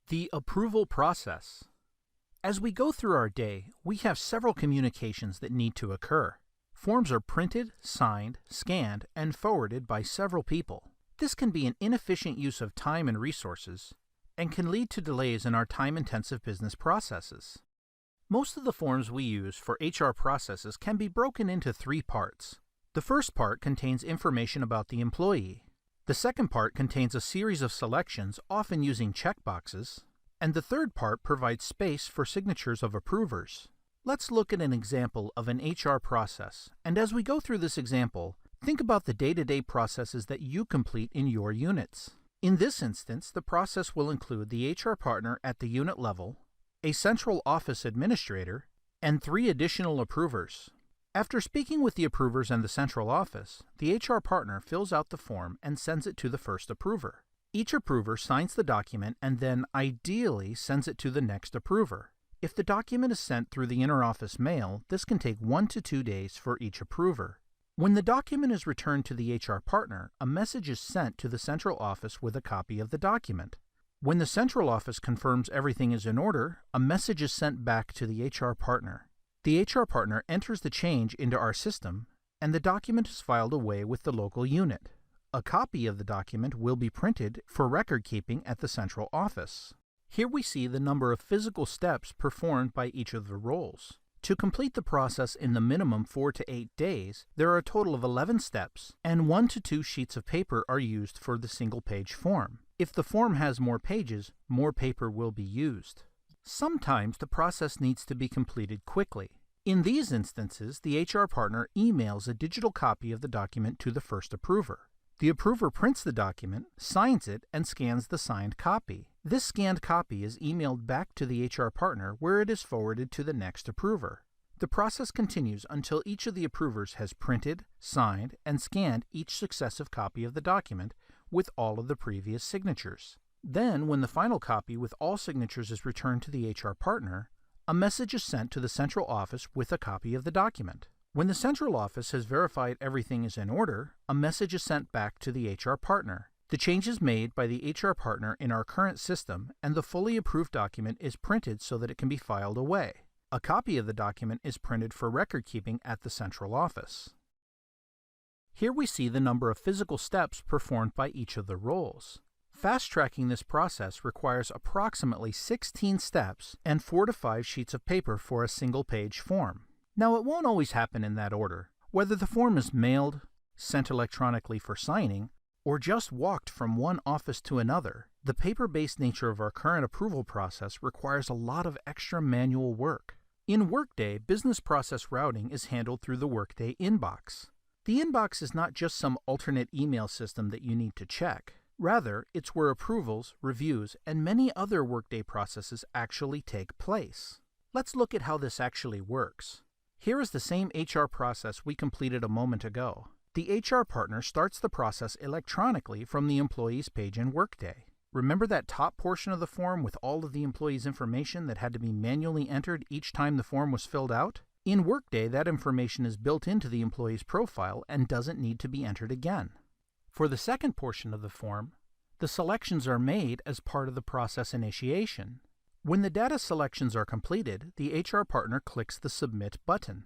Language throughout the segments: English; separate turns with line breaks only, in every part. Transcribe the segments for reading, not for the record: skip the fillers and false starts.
The approval process. As we go through our day, we have several communications that need to occur. Forms are printed, signed, scanned, and forwarded by several people. This can be an inefficient use of time and resources, and can lead to delays in our time-intensive business processes. Most of the forms we use for HR processes can be broken into three parts. The first part contains information about the employee. The second part contains a series of selections, often using checkboxes, and the third part provides space for signatures of approvers. Let's look at an example of an HR process, and as we go through this example, think about the day-to-day processes that you complete in your units. In this instance, the process will include the HR partner at the unit level, a central office administrator, and 3 additional approvers. After speaking with the approvers and the central office, the HR partner fills out the form and sends it to the first approver. Each approver signs the document and then ideally sends it to the next approver. If the document is sent through the interoffice mail, this can take 1 to 2 days for each approver. When the document is returned to the HR partner, a message is sent to the central office with a copy of the document. When the central office confirms everything is in order, a message is sent back to the HR partner. The HR partner enters the change into our system, and the document is filed away with the local unit. A copy of the document will be printed for record keeping at the central office. Here we see the number of physical steps performed by each of the roles. To complete the process in the minimum 4 to 8 days, there are a total of 11 steps, and 1 to 2 sheets of paper are used for the single-page form. If the form has more pages, more paper will be used. Sometimes the process needs to be completed quickly. In these instances, the HR partner emails a digital copy of the document to the first approver. The approver prints the document, signs it, and scans the signed copy. This scanned copy is emailed back to the HR partner where it is forwarded to the next approver. The process continues until each of the approvers has printed, signed, and scanned each successive copy of the document with all of the previous signatures. Then, when the final copy with all signatures is returned to the HR partner, a message is sent to the central office with a copy of the document. When the central office has verified everything is in order, a message is sent back to the HR partner. The change is made by the HR partner in our current system, and the fully approved document is printed so that it can be filed away. A copy of the document is printed for record keeping at the central office. Here we see the number of physical steps performed by each of the roles. Fast-tracking this process requires approximately 16 steps and 4 to 5 sheets of paper for a single-page form. Now, it won't always happen in that order. Whether the form is mailed, sent electronically for signing, or just walked from one office to another, the paper-based nature of our current approval process requires a lot of extra manual work. In Workday, business process routing is handled through the Workday inbox. The inbox is not just some alternate email system that you need to check. Rather, it's where approvals, reviews, and many other Workday processes actually take place. Let's look at how this actually works. Here is the same HR process we completed a moment ago. The HR partner starts the process electronically from the employee's page in Workday. Remember that top portion of the form with all of the employee's information that had to be manually entered each time the form was filled out? In Workday, that information is built into the employee's profile and doesn't need to be entered again. For the second portion of the form, the selections are made as part of the process initiation. When the data selections are completed, the HR partner clicks the Submit button.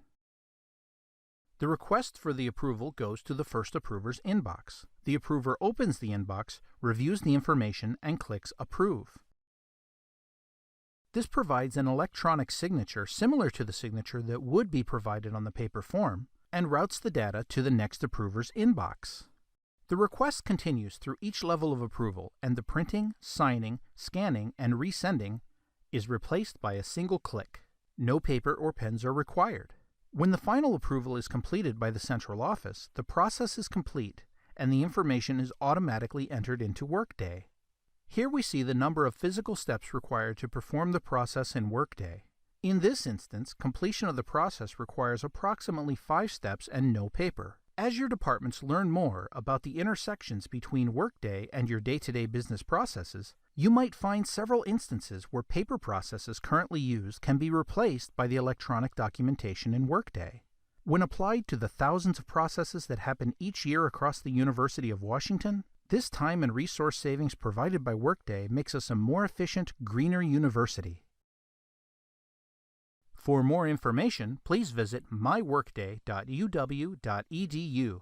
The request for the approval goes to the first approver's inbox. The approver opens the inbox, reviews the information, and clicks Approve. This provides an electronic signature similar to the signature that would be provided on the paper form, and routes the data to the next approver's inbox. The request continues through each level of approval, and the printing, signing, scanning, and resending is replaced by a single click. No paper or pens are required. When the final approval is completed by the central office, the process is complete, and the information is automatically entered into Workday. Here we see the number of physical steps required to perform the process in Workday. In this instance, completion of the process requires approximately 5 steps and no paper. As your departments learn more about the intersections between Workday and your day-to-day business processes, you might find several instances where paper processes currently used can be replaced by the electronic documentation in Workday. When applied to the thousands of processes that happen each year across the University of Washington, This time and resource savings provided by Workday makes us a more efficient, greener university. For more information, please visit myworkday.uw.edu.